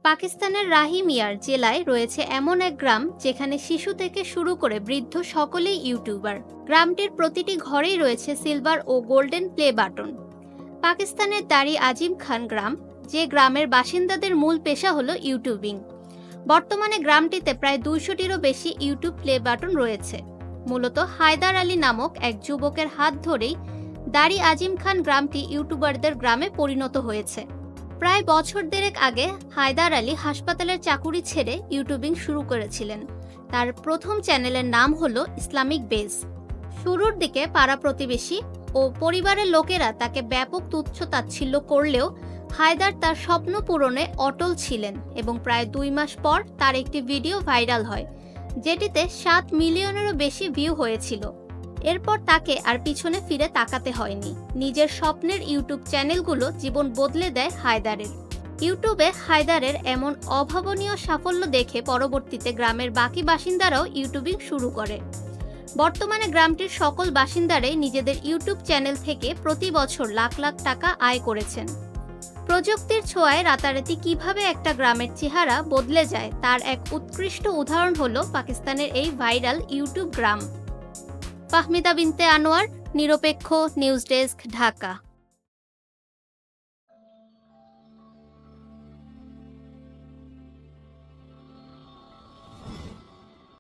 পাকিস্তানের রাহিমিয়ার জেলায় রয়েছে এমন এক গ্রাম যেখানে শিশু থেকে শুরু করে বৃদ্ধ সকলেই ইউটিউবার। গ্রামটির প্রতিটি ঘরেই রয়েছে সিলভার ও গোল্ডেন প্লে বাটন। পাকিস্তানের দারি আজিম খান গ্রাম, যে গ্রামের বাসিন্দাদের মূল পেশা হলো ইউটিউবিং। বর্তমানে গ্রামটিতে প্রায় 200টিরও বেশি ইউটিউব প্লে বাটন রয়েছে। মূলত হায়দার আলী নামক এক যুবকের হাত ধরেই দারি আজিম খান গ্রামটি ইউটিউবারদের গ্রামে পরিণত হয়েছে। প্রায় বছর দেড়েক আগে হায়দার আলী হাসপাতালের চাকুরি ছেড়ে ইউটিউবিং শুরু করেছিলেন। তার প্রথম চ্যানেলের নাম হলো ইসলামিক বেজ। শুরুর দিকে পাড়া প্রতিবেশী ও পরিবারের লোকেরা তাকে ব্যাপক তুচ্ছ-তাচ্ছিল্য করলেও হায়দার তার স্বপ্ন পূরণে অটল ছিলেন এবং প্রায় 2 মাস পর তার একটি ভিডিও ভাইরাল হয়, যেটিতে 7 মিলিয়নেরও বেশি ভিউ হয়েছিল। এরপর তাকে আর পিছনে ফিরে তাকাতে হয়নি। নিজের স্বপ্নের ইউটিউব চ্যানেলগুলো জীবন বদলে দেয় হায়দারের। ইউটিউবে হায়দারের এমন অভাবনীয় সাফল্য দেখে পরবর্তীতে গ্রামের বাকি বাসিন্দারাও ইউটিউবিং শুরু করে। বর্তমানে গ্রামটির সকল বাসিন্দারাই নিজেদের ইউটিউব চ্যানেল থেকে প্রতি বছর লাখ লাখ টাকা আয় করেছেন। প্রযুক্তির ছোঁয়ায় রাতারাতি কিভাবে একটা গ্রামের চেহারা বদলে যায় তার এক উৎকৃষ্ট উদাহরণ হলো পাকিস্তানের এই ভাইরাল ইউটিউব গ্রাম। ফাহমিদা বিনতে আনোয়ার, নিরপেক্ষ নিউজ ডেস্ক, ঢাকা।